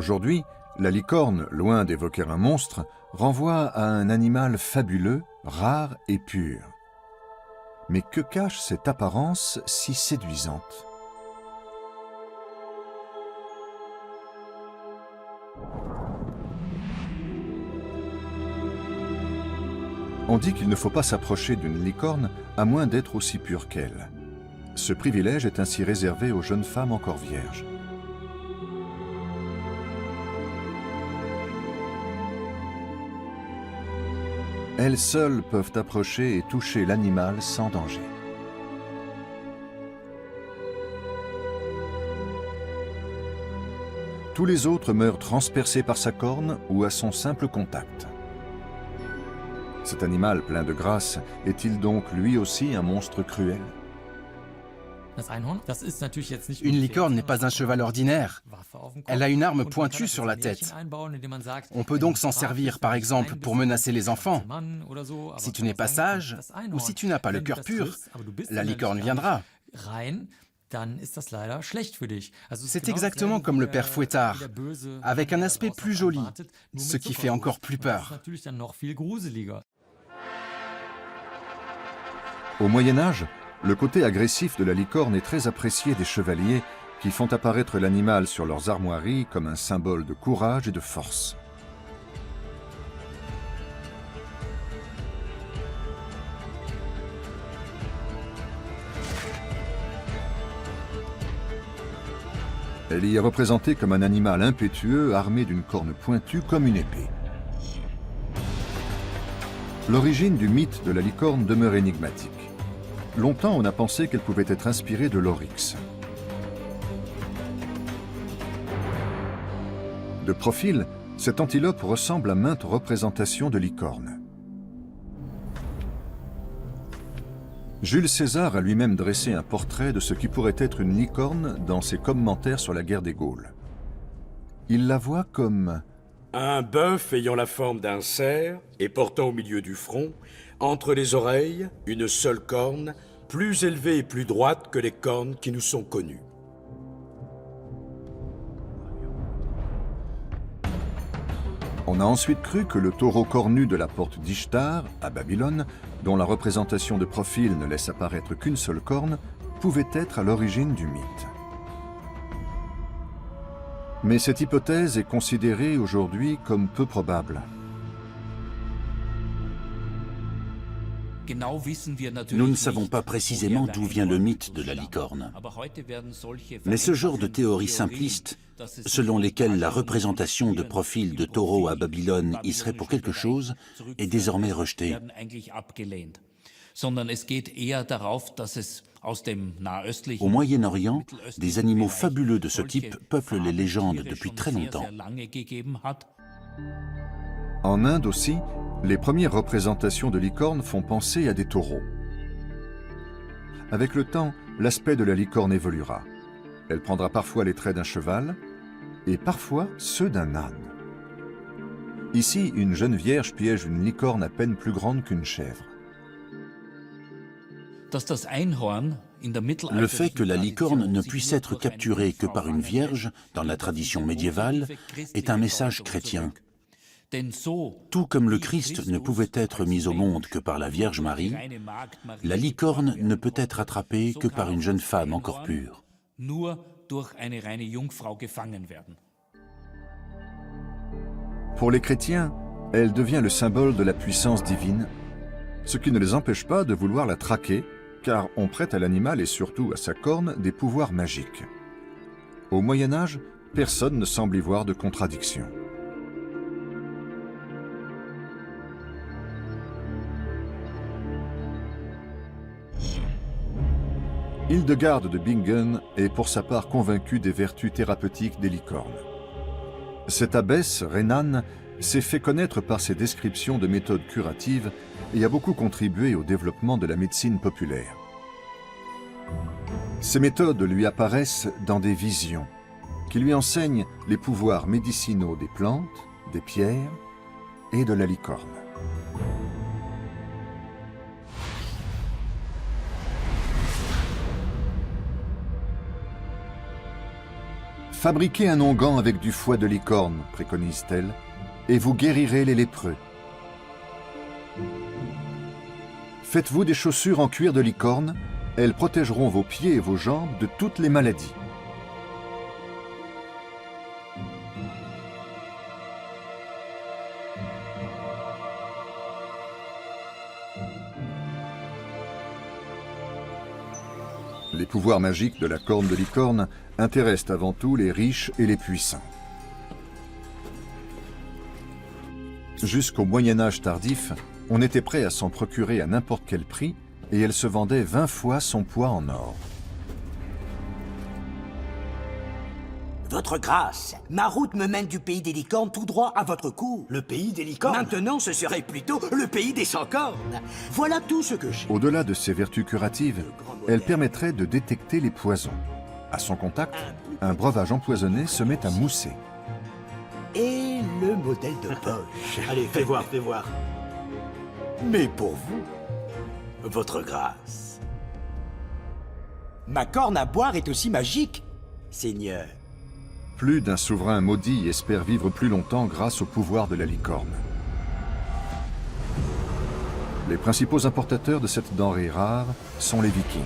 Aujourd'hui, la licorne, loin d'évoquer un monstre, renvoie à un animal fabuleux, rare et pur. Mais que cache cette apparence si séduisante ? On dit qu'il ne faut pas s'approcher d'une licorne à moins d'être aussi pur qu'elle. Ce privilège est ainsi réservé aux jeunes femmes encore vierges. Elles seules peuvent approcher et toucher l'animal sans danger. Tous les autres meurent transpercés par sa corne ou à son simple contact. Cet animal plein de grâce est-il donc lui aussi un monstre cruel ? Une licorne n'est pas un cheval ordinaire. Elle a une arme pointue sur la tête. On peut donc s'en servir, par exemple, pour menacer les enfants. Si tu n'es pas sage, ou si tu n'as pas le cœur pur, la licorne viendra. C'est exactement comme le père Fouettard, avec un aspect plus joli, ce qui fait encore plus peur. Au Moyen-Âge, le côté agressif de la licorne est très apprécié des chevaliers qui font apparaître l'animal sur leurs armoiries comme un symbole de courage et de force. Elle y est représentée comme un animal impétueux armé d'une corne pointue comme une épée. L'origine du mythe de la licorne demeure énigmatique. Longtemps, on a pensé qu'elle pouvait être inspirée de l'oryx. De profil, cette antilope ressemble à maintes représentations de licornes. Jules César a lui-même dressé un portrait de ce qui pourrait être une licorne dans ses commentaires sur la guerre des Gaules. Il la voit comme un bœuf ayant la forme d'un cerf et portant au milieu du front, entre les oreilles, une seule corne, plus élevée et plus droite que les cornes qui nous sont connues. On a ensuite cru que le taureau cornu de la porte d'Ishtar, à Babylone, dont la représentation de profil ne laisse apparaître qu'une seule corne, pouvait être à l'origine du mythe. Mais cette hypothèse est considérée aujourd'hui comme peu probable. Nous ne savons pas précisément d'où vient le mythe de la licorne. Mais ce genre de théorie simpliste, selon lesquelles la représentation de profil de taureau à Babylone y serait pour quelque chose, est désormais rejetée. Au Moyen-Orient, des animaux fabuleux de ce type peuplent les légendes depuis très longtemps. En Inde aussi, les premières représentations de licornes font penser à des taureaux. Avec le temps, l'aspect de la licorne évoluera. Elle prendra parfois les traits d'un cheval et parfois ceux d'un âne. Ici, une jeune vierge piège une licorne à peine plus grande qu'une chèvre. Le fait que la licorne ne puisse être capturée que par une vierge, dans la tradition médiévale, est un message chrétien. Tout comme le Christ ne pouvait être mis au monde que par la Vierge Marie, la licorne ne peut être attrapée que par une jeune femme encore pure. Pour les chrétiens, elle devient le symbole de la puissance divine, ce qui ne les empêche pas de vouloir la traquer, car on prête à l'animal et surtout à sa corne des pouvoirs magiques. Au Moyen-Âge, personne ne semble y voir de contradiction. Hildegarde de Bingen est pour sa part convaincue des vertus thérapeutiques des licornes. Cette abbesse rhénane s'est fait connaître par ses descriptions de méthodes curatives et a beaucoup contribué au développement de la médecine populaire. Ces méthodes lui apparaissent dans des visions qui lui enseignent les pouvoirs médicinaux des plantes, des pierres et de la licorne. Fabriquez un onguent avec du foie de licorne, préconise-t-elle, et vous guérirez les lépreux. Faites-vous des chaussures en cuir de licorne, elles protégeront vos pieds et vos jambes de toutes les maladies. Les pouvoirs magiques de la corne de licorne intéressent avant tout les riches et les puissants. Jusqu'au Moyen-Âge tardif, on était prêt à s'en procurer à n'importe quel prix et elle se vendait 20 fois son poids en or. Votre grâce, ma route me mène du pays des licornes tout droit à votre cour. Le pays des licornes? Maintenant, ce serait plutôt le pays des sans-cornes. Voilà tout ce que j'ai. Au-delà de ses vertus curatives, elle permettrait de détecter les poisons. À son contact, un breuvage empoisonné se met à mousser. Et le modèle de poche. Allez, fais voir, fais voir. Mais pour vous, votre grâce. Ma corne à boire est aussi magique, Seigneur. Plus d'un souverain maudit espère vivre plus longtemps grâce au pouvoir de la licorne. Les principaux importateurs de cette denrée rare sont les Vikings.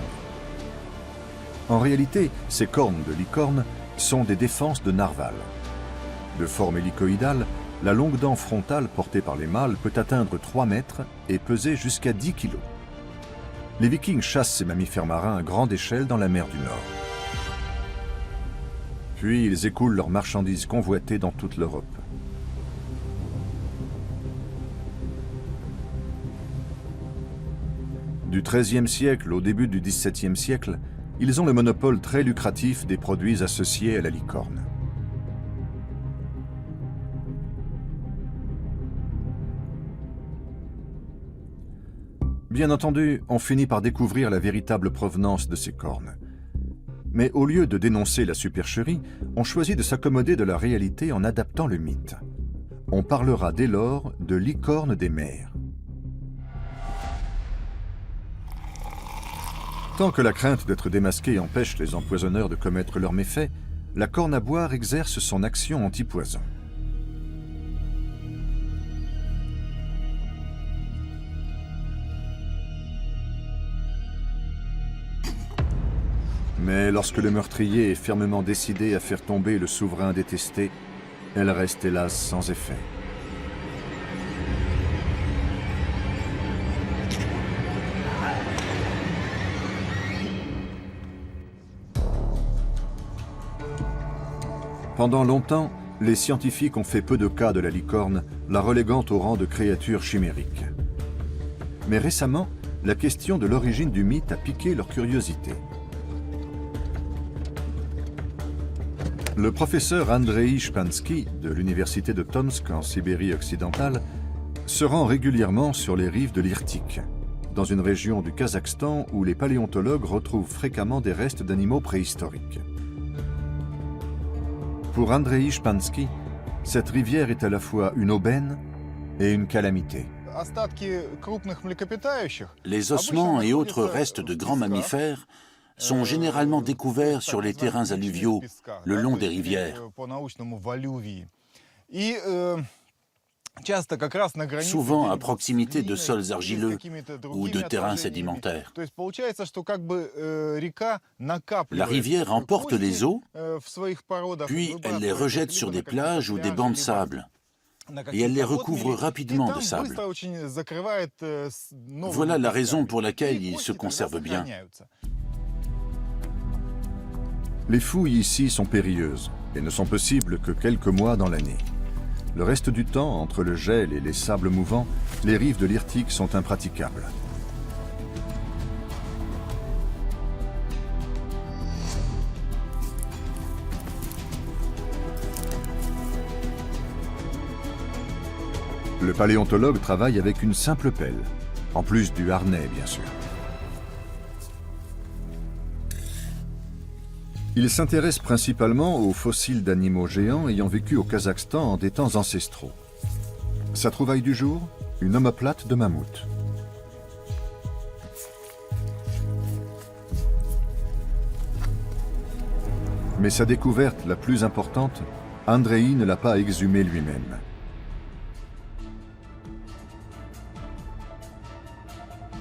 En réalité, ces cornes de licorne sont des défenses de narval. De forme hélicoïdale, la longue dent frontale portée par les mâles peut atteindre 3 mètres et peser jusqu'à 10 kilos. Les Vikings chassent ces mammifères marins à grande échelle dans la mer du Nord. Puis ils écoulent leurs marchandises convoitées dans toute l'Europe. Du XIIIe siècle au début du XVIIe siècle, ils ont le monopole très lucratif des produits associés à la licorne. Bien entendu, on finit par découvrir la véritable provenance de ces cornes. Mais au lieu de dénoncer la supercherie, on choisit de s'accommoder de la réalité en adaptant le mythe. On parlera dès lors de licorne des mers. Tant que la crainte d'être démasqué empêche les empoisonneurs de commettre leurs méfaits, la corne à boire exerce son action anti-poison. Mais lorsque le meurtrier est fermement décidé à faire tomber le souverain détesté, elle reste hélas sans effet. Pendant longtemps, les scientifiques ont fait peu de cas de la licorne, la reléguant au rang de créature chimérique. Mais récemment, la question de l'origine du mythe a piqué leur curiosité. Le professeur Andrei Shpansky de l'université de Tomsk en Sibérie occidentale se rend régulièrement sur les rives de l'Irtych, dans une région du Kazakhstan où les paléontologues retrouvent fréquemment des restes d'animaux préhistoriques. Pour Andrei Shpansky, cette rivière est à la fois une aubaine et une calamité. Les ossements et autres restes de grands mammifères sont généralement découverts sur les terrains alluviaux, le long des rivières. Souvent à proximité de sols argileux ou de terrains sédimentaires. La rivière emporte les eaux, puis elle les rejette sur des plages ou des bancs de sable. Et elle les recouvre rapidement de sable. Voilà la raison pour laquelle ils se conservent bien. Les fouilles ici sont périlleuses et ne sont possibles que quelques mois dans l'année. Le reste du temps, entre le gel et les sables mouvants, les rives de l'Irtych sont impraticables. Le paléontologue travaille avec une simple pelle, en plus du harnais bien sûr. Il s'intéresse principalement aux fossiles d'animaux géants ayant vécu au Kazakhstan en des temps ancestraux. Sa trouvaille du jour, une omoplate de mammouth. Mais sa découverte la plus importante, Andrei ne l'a pas exhumée lui-même.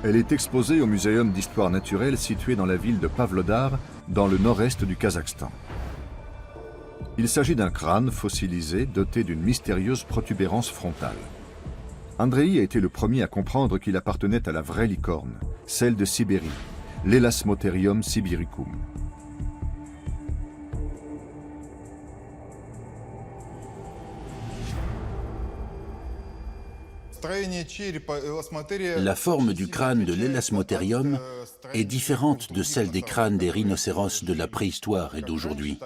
Elle est exposée au Muséum d'histoire naturelle situé dans la ville de Pavlodar, dans le nord-est du Kazakhstan. Il s'agit d'un crâne fossilisé doté d'une mystérieuse protubérance frontale. Andrei a été le premier à comprendre qu'il appartenait à la vraie licorne, celle de Sibérie, l'Elasmotherium sibiricum. La forme du crâne de l'Elasmotherium est différente de celle des crânes des rhinocéros de la préhistoire et d'aujourd'hui.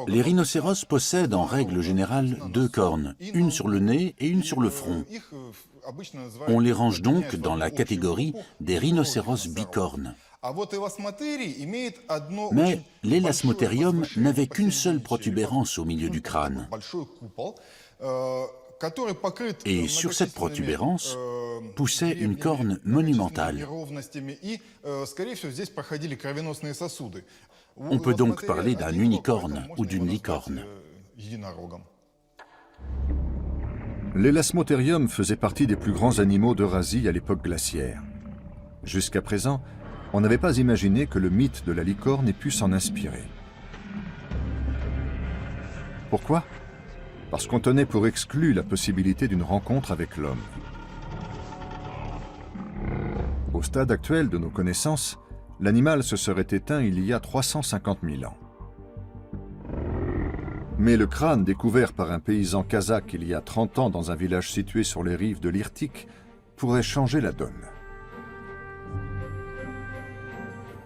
Les rhinocéros possèdent en règle générale deux cornes, une sur le nez et une sur le front. On les range donc dans la catégorie des rhinocéros bicornes. Mais l'Elasmotherium n'avait qu'une seule protubérance au milieu du crâne. Et sur cette protubérance poussait une corne monumentale. On peut donc parler d'un unicorne ou d'une licorne. L'Elasmotherium faisait partie des plus grands animaux d'Eurasie à l'époque glaciaire. Jusqu'à présent, on n'avait pas imaginé que le mythe de la licorne ait pu s'en inspirer. Pourquoi? Parce qu'on tenait pour exclu la possibilité d'une rencontre avec l'homme. Au stade actuel de nos connaissances, l'animal se serait éteint il y a 350 000 ans. Mais le crâne découvert par un paysan kazakh il y a 30 ans dans un village situé sur les rives de l'Irtik pourrait changer la donne.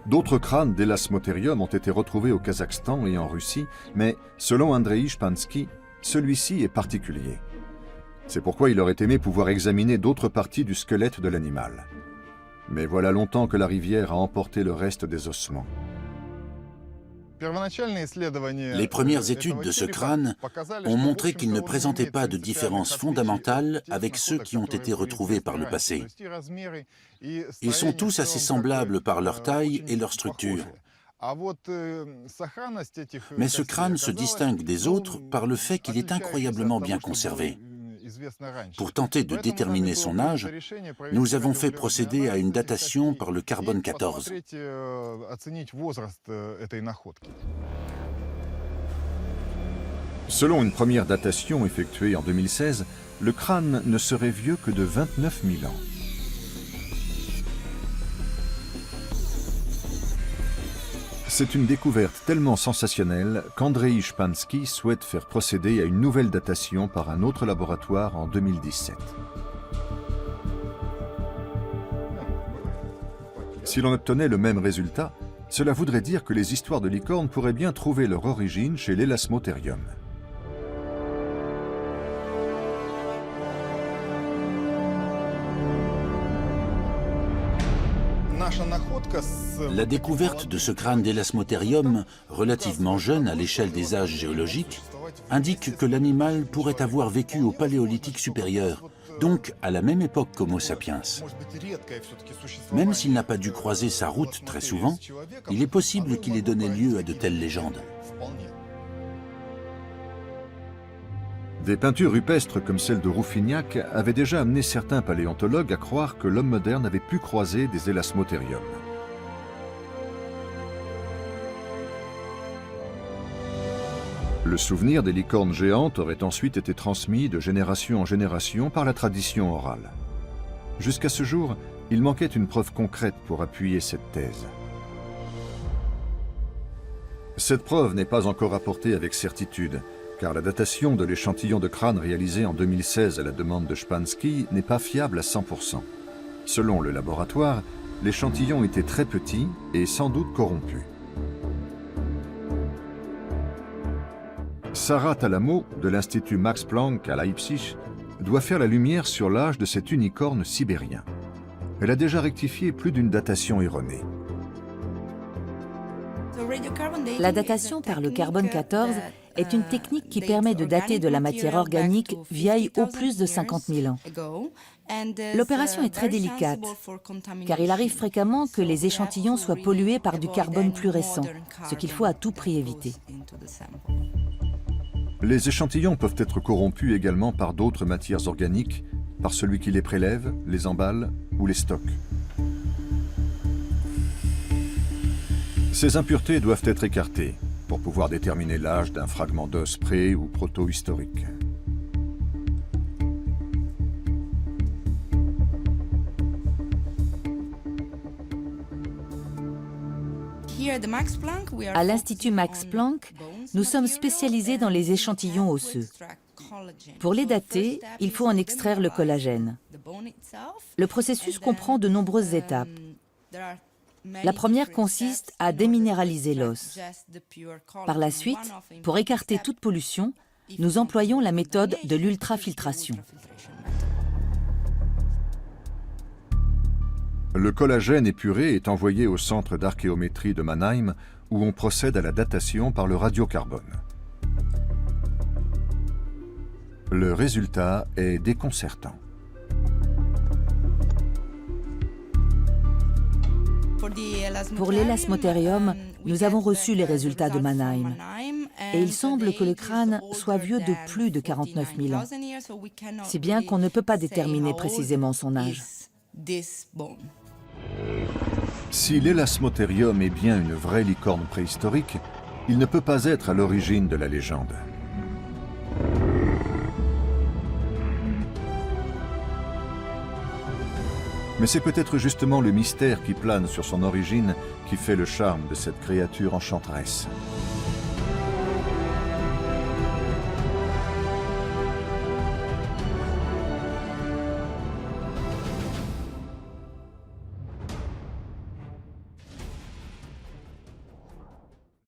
D'autres crânes d'Elasmotherium ont été retrouvés au Kazakhstan et en Russie, mais selon Andrei Shpansky, celui-ci est particulier. C'est pourquoi il aurait aimé pouvoir examiner d'autres parties du squelette de l'animal. Mais voilà longtemps que la rivière a emporté le reste des ossements. Les premières études de ce crâne ont montré qu'il ne présentait pas de différence fondamentale avec ceux qui ont été retrouvés par le passé. Ils sont tous assez semblables par leur taille et leur structure. Mais ce crâne se distingue des autres par le fait qu'il est incroyablement bien conservé. Pour tenter de déterminer son âge, nous avons fait procéder à une datation par le carbone 14. Selon une première datation effectuée en 2016, le crâne ne serait vieux que de 29 000 ans. C'est une découverte tellement sensationnelle qu'Andrei Shpansky souhaite faire procéder à une nouvelle datation par un autre laboratoire en 2017. Si l'on obtenait le même résultat, cela voudrait dire que les histoires de licornes pourraient bien trouver leur origine chez l'Elasmotherium. La découverte de ce crâne d'Elasmotherium, relativement jeune à l'échelle des âges géologiques, indique que l'animal pourrait avoir vécu au Paléolithique supérieur, donc à la même époque qu'Homo sapiens. Même s'il n'a pas dû croiser sa route très souvent, il est possible qu'il ait donné lieu à de telles légendes. Des peintures rupestres comme celle de Rouffignac avaient déjà amené certains paléontologues à croire que l'homme moderne avait pu croiser des Elasmotherium. Le souvenir des licornes géantes aurait ensuite été transmis de génération en génération par la tradition orale. Jusqu'à ce jour, il manquait une preuve concrète pour appuyer cette thèse. Cette preuve n'est pas encore apportée avec certitude, car la datation de l'échantillon de crâne réalisé en 2016 à la demande de Shpansky n'est pas fiable à 100%. Selon le laboratoire, l'échantillon était très petit et sans doute corrompu. Sarah Talamo, de l'Institut Max Planck à Leipzig, doit faire la lumière sur l'âge de cet unicorne sibérien. Elle a déjà rectifié plus d'une datation erronée. La datation par le carbone 14 est une technique qui permet de dater de la matière organique vieille au plus de 50 000 ans. L'opération est très délicate, car il arrive fréquemment que les échantillons soient pollués par du carbone plus récent, ce qu'il faut à tout prix éviter. Les échantillons peuvent être corrompus également par d'autres matières organiques, par celui qui les prélève, les emballe ou les stocke. Ces impuretés doivent être écartées pour pouvoir déterminer l'âge d'un fragment d'os pré- ou proto-historique. À l'Institut Max Planck, nous sommes spécialisés dans les échantillons osseux. Pour les dater, il faut en extraire le collagène. Le processus comprend de nombreuses étapes. La première consiste à déminéraliser l'os. Par la suite, pour écarter toute pollution, nous employons la méthode de l'ultrafiltration. Le collagène épuré est envoyé au centre d'archéométrie de Mannheim, où on procède à la datation par le radiocarbone. Le résultat est déconcertant. Pour l'élasmotérium, nous avons reçu les résultats de Mannheim. Et il semble que le crâne soit vieux de plus de 49 000 ans, si bien qu'on ne peut pas déterminer précisément son âge. Si l'élasmotérium est bien une vraie licorne préhistorique, il ne peut pas être à l'origine de la légende. Mais c'est peut-être justement le mystère qui plane sur son origine qui fait le charme de cette créature enchanteresse.